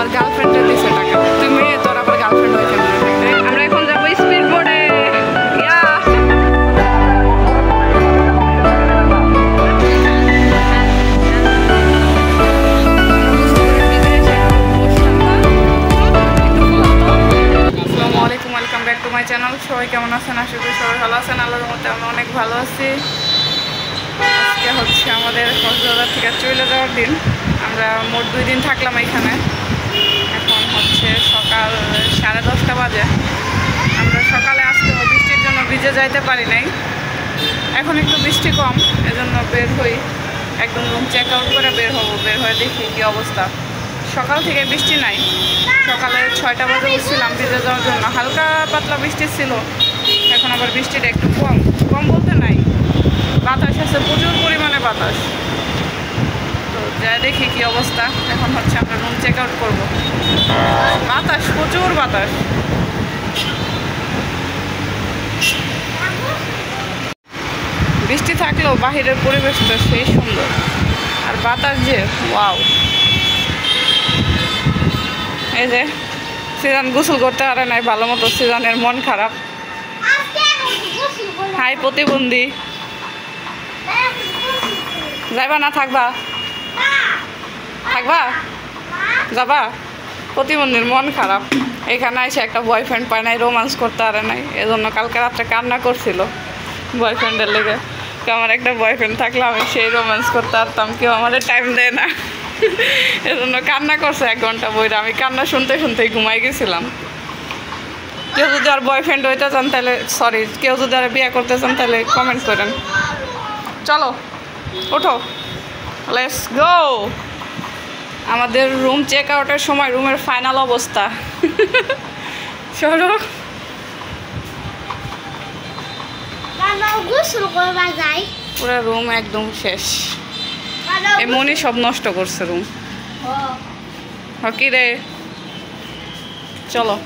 ওর গার্লফ্রেন্ডে দিছে টাকা। তুই মেয়ে, তোর আবার গার্লফ্রেন্ড হয়ে কেমন? আমরা এখন যাবো স্পিড বোর্ডে। Welcome back to my channel. সবাই কেমন আছেন? আশা করি সবাই ভালো আছেন। আল্লাহর রহমতে আমরা অনেক ভালো আছি। আজকে হচ্ছে আমাদের কক্সবাজার থেকে চলে যাওয়ার দিন। আমরা মোট 2 দিন থাকলাম এখানে। এখন হচ্ছে সকাল 10:30 বাজে। আমরা সকালে আসতে বৃষ্টির জন্য ভিজে যাইতে পারি নাই। এখন একটু বৃষ্টি কম, এজন্য বের হই। একদম রুম চেক আউট করে বের হবো। বের হয়ে দেখি কী অবস্থা। সকাল থেকে বৃষ্টি নাই। সকালে 6টা বাজে উঠছিলাম ভিজে যাওয়ার জন্য। হালকা পাতলা বৃষ্টি ছিল। এখন আবার বৃষ্টিটা একটু কম কম বলতে নাই, বাতাস আছে, প্রচুর পরিমাণে বাতাস। তো যা দেখি কি অবস্থা। এখন হচ্ছে আমরা রুম চেক আউট করবো। বাতাস, প্রচুর বাতাস। বৃষ্টি থাকলেও বাহিরের পরিবেশটা সেই সুন্দর, আর বাতাস যে ওয়াও। এই যে সিজন গোসল করতে পারে নাই ভালো মতো, সিজনের মন খারাপ। হাই প্রতিবন্ধী, যাইবা না থাকবা? থাকবা? যাবা? প্রতিবন্ধীর মন খারাপ। এখানে এসে একটা বয়ফ্রেন্ড পায় নাই, রোমান্স করতে পারে নাই। এজন্য কালকে রাত্রে কান্না করছিল বয়ফ্রেন্ডের লেগে। কেউ আমার একটা বয়ফ্রেন্ড থাকলে আমি সেই রোমান্স করতে পারতাম, কেউ আমার টাইম দেয় না। এজন্য কান্না করছে 1 ঘন্টা বইরা। আমি কান্না শুনতে শুনতেই ঘুমাই গেছিলাম। কেউ যদি আর বয়ফ্রেন্ড হইতে চান তাহলে, সরি, কেউ যদি আর বিয়ে করতে চান তাহলে কমেন্ট করেন। চলো ওঠো, লেটস গো। আমাদের রুম চেক আউটের সময় রুমের ফাইনাল অবস্থা। চলো পুরো রুম একদম শেষ। এমনই সব নষ্ট করছে রুম। কি রে, চলো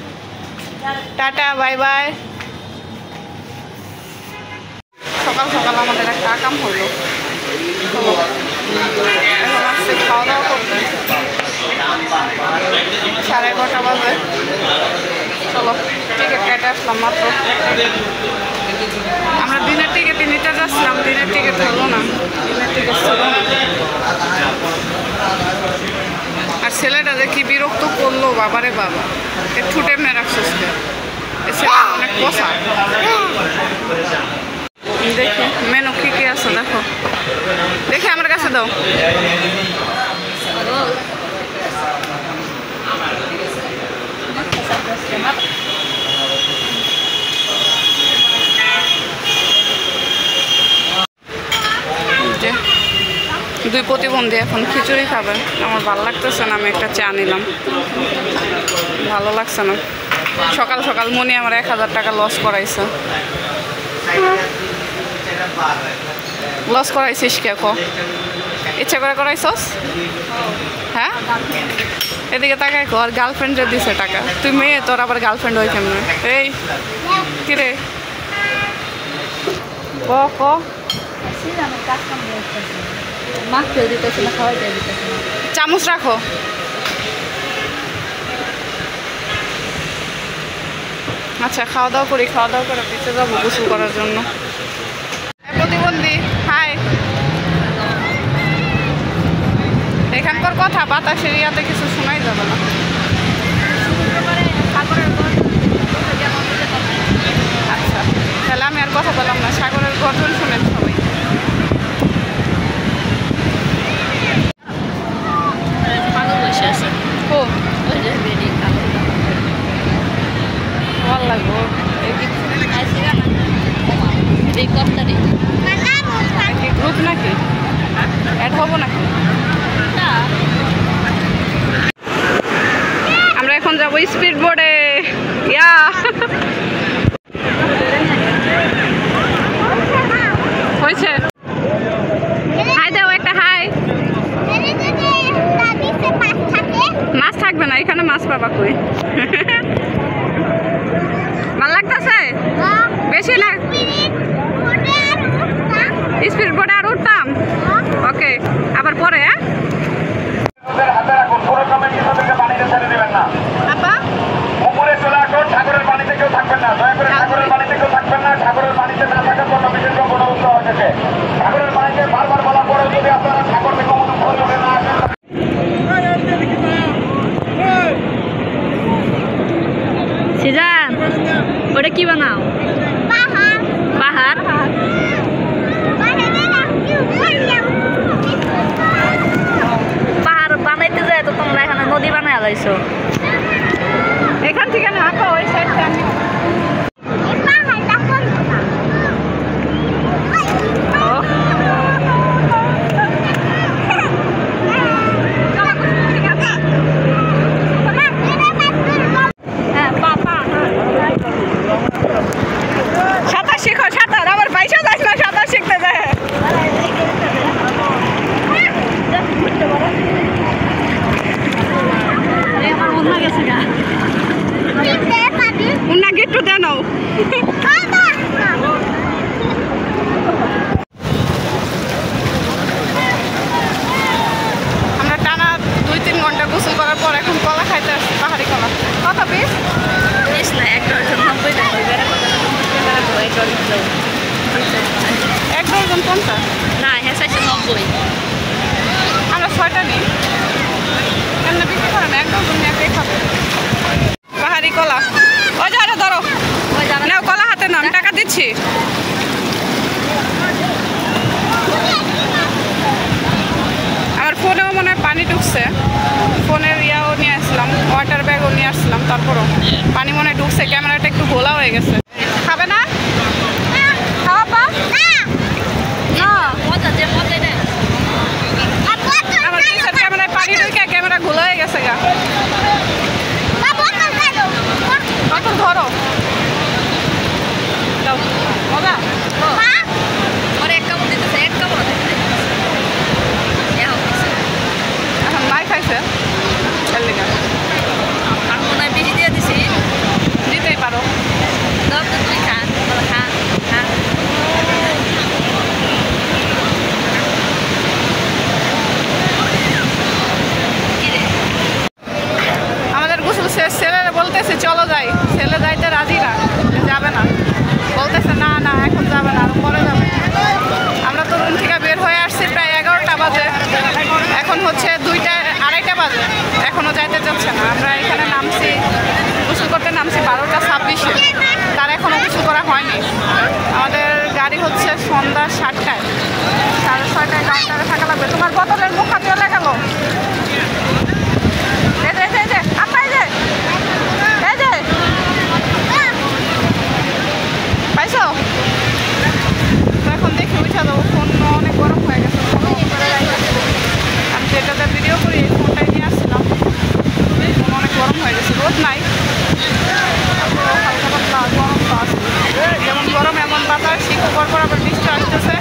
টাটা, বাই বাই। সকাল সকাল আমাদের একটা কাম হলো। এখন আসছে খাওয়া দাওয়া করতে। 11:30 বাজে। চলো টিকিট কেটে আসলাম মাত্র। আমরা দিনের টিকিটই নিতে যাচ্ছিলাম, দিনের টিকিট হলো না। দিনের টিকিট ছিল না। আর ছেলেটা যে কি বিরক্ত করলো, বাবারে বাবা। ঠুটে এমনি রাখছিস, অনেক কষা। দেখি মেনু কি কি আছে, দেখো দেখি আমার কাছে দাও। দুই প্রতিবন্ধী এখন খিচুড়ি খাবে। আমার ভালো লাগতেছে না, আমি একটা চা নিলাম। ভালো লাগছে না। সকাল সকাল মনে আমার 1000 টাকা লস করাইছে। লস করাইছিস কে? ইচ্ছা করে করাইছস? হ্যাঁ, এদিকে তাকাই কর। গার্লফ্রেন্ডে দিছে টাকা। তুই মেয়ে, তোর আবার গার্লফ্রেন্ড হয়ে কেমন? এই কিরে ক ক চামচ রাখো। আচ্ছা খাওয়া দাওয়া করি। খাওয়া দাওয়া করে পিছিয়ে যাবো গোসল করার জন্য। প্রতিবন্ধী হাই। এখানকার কথা বাতাসের ইয়াতে কিছু শোনাই যাবে না। আচ্ছা তাহলে আমি আর কথা বললাম না। সাগরের গর্জন শুনেন সবাই। ভালো লাগবো গ্রুপ নাকি অ্যাড হবো নাকি? আমরা এখন যাবো স্পিড বোর্ডে। ইয়া হয়েছে। হাই দাও একটা, হাই। মাছ থাকবে না এখানে, মাছ পাবা কই? ভাল লাগতেছে বেশি না? স্পিড বোর্ডে আর উঠতাম। ওকে আবার পরে। হ্যাঁ না, দয়া করে সাগরের পানিতে কেউ থাকবেন না। সাগরের পানিতে না থাকার জন্য বিশেষ গণউদ্যোগ হয়েছে। সাগরের পানিতে বারবার বলা পরেও যদি আপনারা সাগর থেকে অনুভব করে না আসেন। সিজান ওটা কি বানাও? পাহাড়। পাহাড় বানাইতে যায় তো তোমরা এখানে নদী বানায় লাইছো। এখান থেকে না হাঁটো ওই সাইড থেকে। সাঁতার শিখো, সাঁতার আবার পয়সা যাস না, সাঁতার শিখতে যায়। উন্না গেট্টু দেন আমরা টানা 2-3 ঘন্টা গোসল করার পর এখন কলা খাইতে আসছি, পাহাড়ি কলা। কত পিস? পিস না, 1 ডজন 90 টাকা। 1 ডজন 50? না, হ্যাঁ 90। আমরা 6টা নিই। এমনি বিক্রি করে না, 1 ডজন নিয়ে কে খাবে? পাহাড়ি কলা। ওই যারা ধরো, নাও কলা হাতে নাও, আমি টাকা দিচ্ছি। আমার ফোনেও মনে হয় পানি ঢুকছে, ফোনের ইয়াও নিয়ে আসলাম, ওয়াটার ব্যাগও নিয়ে আসলাম, তারপরও পানি মনে হয় ঢুকছে, ক্যামেরাটা একটু ঘোলা হয়ে গেছে। খাবে না? খাওয়া পা আমার পিসের ক্যামেরায় পানি ঢুকে ক্যামেরা ঘোলা হয়ে গেছে গা। কত ধরো দাও, মজা। এখন নাই খাইছে, দিতেই পারো। আমাদের গোসল শেষ, ছেলেরা বলতেছে চলো যাই, ছেলে যাইতে রাজি না, যাবে না, বলতেছে না না এখন যাবে না, আরো পরে যাবে। আমরা তো রুম থেকে বের হয়ে আসছি প্রায় 11টা বাজে, এখন হচ্ছে 2:30 বাজে, এখনো যাইতে চাচ্ছে না। আমরা এখানে নামছি, গোসল করতে নামছি 12:26-এ, তার এখনো গোসল করা হয়নি। আমাদের গাড়ি হচ্ছে সন্ধ্যা 7টায়, 6:30টায় কাউন্টারে থাকা লাগবে। তোমার বোতলের মুখা চলে গেল। পাইছো? এখন দেখি উঠা দেবো, ফোন অনেক গরম হয়ে গেছে, আমি যেটাতে ভিডিও করি এই ফোনটাই নিয়ে আসছিলাম, ফোন অনেক গরম হয়ে গেছে, রোদ নাই, হালকা পাতলা গরম তো আছে, যেমন গরম এমন বাতাস, শীত পর আবার বৃষ্টি আসতেছে।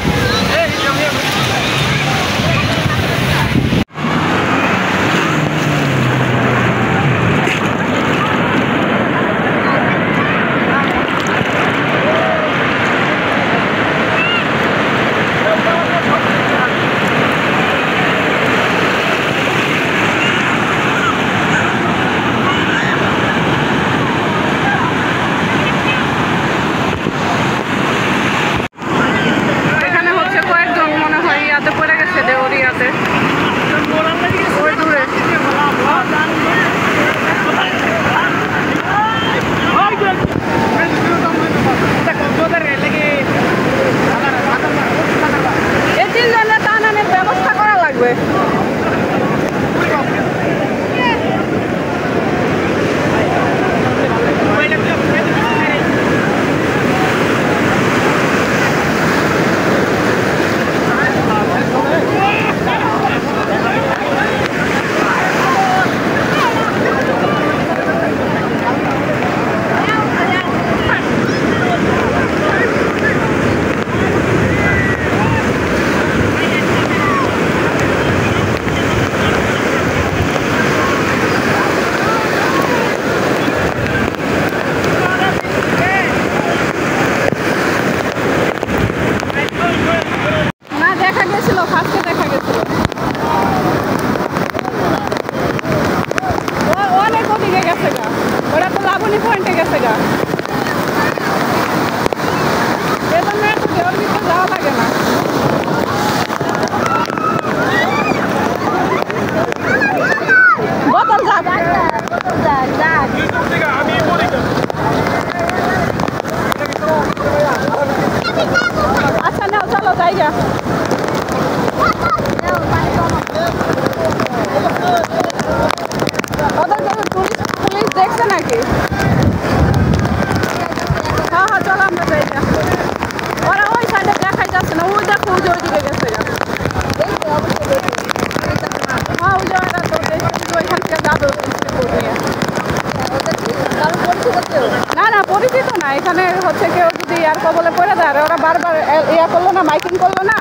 না না পরিচিত না, এখানে হচ্ছে কেউ যদি আর কবলে পড়ে যায়, ওরা বারবার ইয়া করলো না, মাইকিং করলো না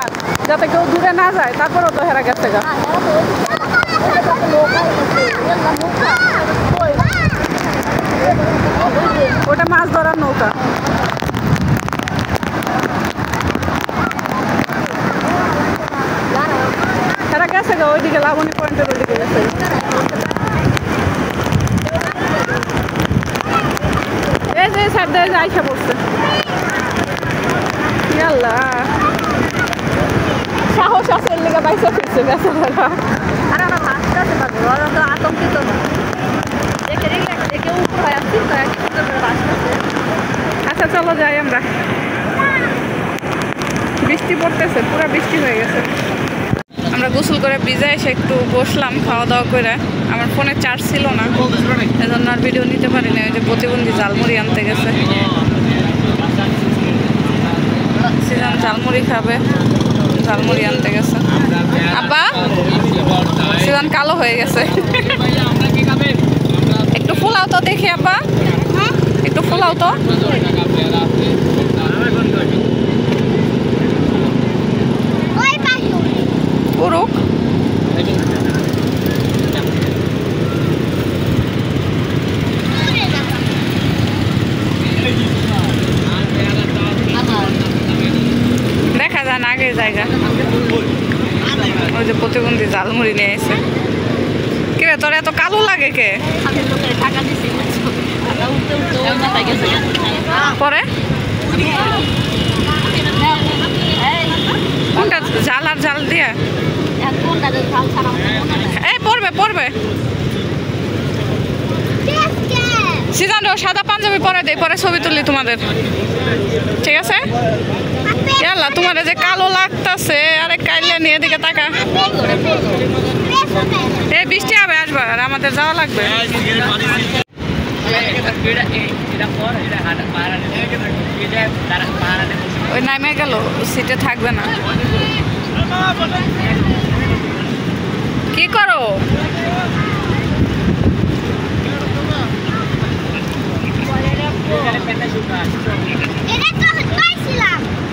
যাতে কেউ দূরে না যায়, তারপরেও তো হেরা গেছে গা। ওটা মাছ ধরার নৌকা। হেরা গেছে গা ওইদিকে, লাবণী পয়েন্টের ওইদিকে গেছে। এই যে স্যার দিয়ে আইসা পড়ছে। আল্লাহ সাহস আছে এর লেগে বাইসা ফিরছে গেছে। আর আমরা মাছটা আছে পাবো, ওরা তো আতঙ্কিত না, দেখে দেখে উপর হয় আসছি তো এক সুন্দর করে বাঁচতেছে। আচ্ছা চলো যাই আমরা। বৃষ্টি পড়তেছে, পুরো বৃষ্টি হয়ে গেছে। আমরা গোসল করে ভিজে এসে একটু বসলাম খাওয়া দাওয়া করে। আমার ফোনে চার্জ ছিল না, এজন্য আর ভিডিও নিতে পারি না। ওই যে প্রতিবন্ধী ঝালমুড়ি আনতে গেছে, সিজন ঝালমুড়ি খাবে, ঝালমুড়ি আনতে গেছে। আব্বা সিজন কালো হয়ে গেছে। একটু ফুলাও তো দেখি আব্বা, একটু ফুলাও তো। পুরুক দেখা যায় না আগে জায়গা। ওই যে প্রতিবন্ধী ঝালমুড়ি নিয়ে এসে। কিরে তোর এত কালো লাগে কে? পরে কোনটা জাল আর জাল দিয়ে? এই পড়বে পড়বে। সিজন সাদা পাঞ্জাবি পরে দেয়, পরে ছবি তুলি তোমাদের, ঠিক আছে? ইয়াল্লা তোমার যে কালো লাগতেছে, আরে কাইলে নিয়ে দিকে তাকা। এই বৃষ্টি হবে, আসবা আর আমাদের যাওয়া লাগবে। ওই নামে গেল, সিটে থাকবে না। কি করো?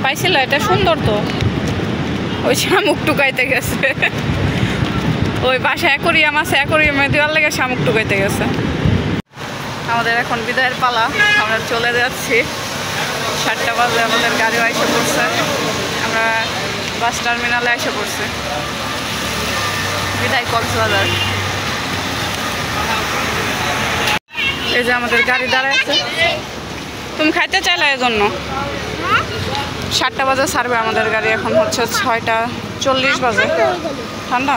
পাইছিল, এটা সুন্দর তো। ওই শামুক টুকাইতে গেছে, ওই বাসায় অ্যাকোরিয়াম আছে, অ্যাকোরিয়ামে দেওয়ার লেগে শামুক টুকাইতে গেছে। আমাদের এখন বিদায়ের পালা, আমরা চলে যাচ্ছি। 7টা বাজে আমাদের গাড়িও এসে পড়ছে, আমরা বাস টার্মিনালে এসে পড়ছি। বিদায় কক্সবাজার। এই যে আমাদের গাড়ি দাঁড়ায় আছে। তুমি খাইতে চাইলে এই জন্য 7টা বাজে ছাড়বে আমাদের গাড়ি, এখন হচ্ছে 6টা 40 বাজে। ঠান্ডা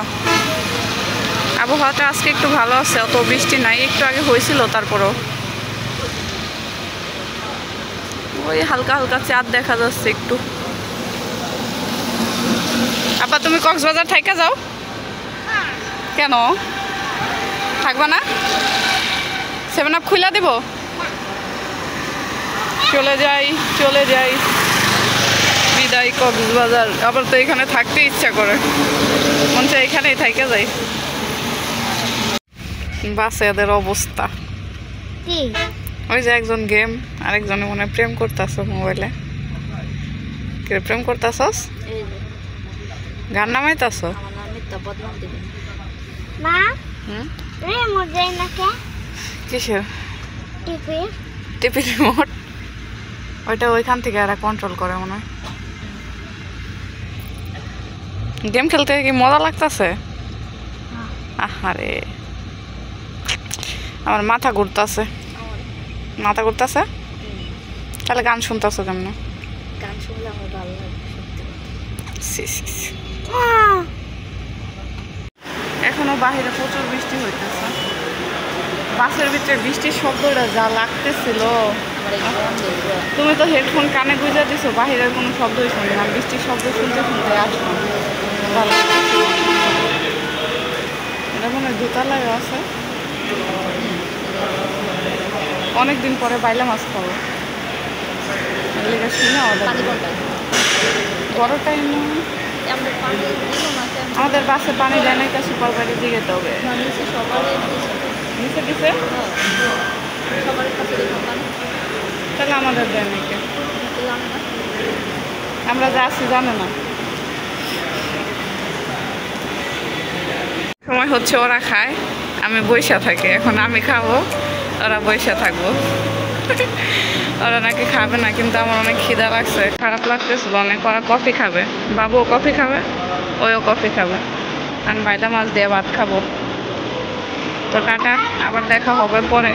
আবহাওয়াটা আজকে একটু ভালো আছে, অত বৃষ্টি নাই, একটু আগে হয়েছিল, তারপরেও ওই হালকা হালকা চাঁদ দেখা যাচ্ছে একটু। আবার তুমি কক্সবাজার থাইকা যাও কেন? থাকবা না? 7 আপ খুলে দিব? চলে যাই চলে যাই, বিদায় কক্সবাজার। আবার তো এখানে থাকতে ইচ্ছা করে, মন চাই এখানেই থাইকা যাই। বাসে এদের অবস্থা, ওই যে একজন গেম, আরেকজনে মনে প্রেম করতেছ মোবাইলে। কে প্রেম করতেছস? গান নামাইতেছ? কিসের টিপি রিমোট? ওইটা ওইখান থেকে এরা কন্ট্রোল করে মনে হয়। গেম খেলতে কি মজা লাগতেছে? আহারে আমার মাথা ঘুরতেছে, মাথা ঘুরতেছে। তাহলে গান শুনতেছো কেমন? গান শুনলে আমার ভালো লাগে। এখনো বাহিরে প্রচুর বৃষ্টি হইতেছে, বাসের ভিতরে বৃষ্টির শব্দটা যা লাগতেছিল। তুমি তো হেডফোন কানে গুঁজে দিছো, বাহিরের কোনো শব্দই শুনি না, বৃষ্টির শব্দ শুনতে শুনতে আসলাম। ভালো এটা মনে হয় দোতলায় আছে। অনেকদিন পরে বাইলা মাছ খাবো, লেগে শুনে বড় টাইম। আমাদের বাসে পানি দেয় না, সুপার বাইরে দিয়ে যেতে হবে। কাছে দিছে সবার কাছে দোকান তাহলে আমাদের দেয় নাকি জানে না আমরা যা আছি জানে না সময় হচ্ছে ওরা খায় আমি বইসা থাকি এখন আমি খাবো ওরা বইসা থাকবো ওরা নাকি খাবে না কিন্তু আমার অনেক খিদা লাগছে খারাপ লাগতেছিল অনেক ওরা কফি খাবে বাবুও কফি খাবে ওইও কফি খাবে আমি বাইলা মাছ দিয়ে ভাত খাবো তো টাটা আবার দেখা হবে পরে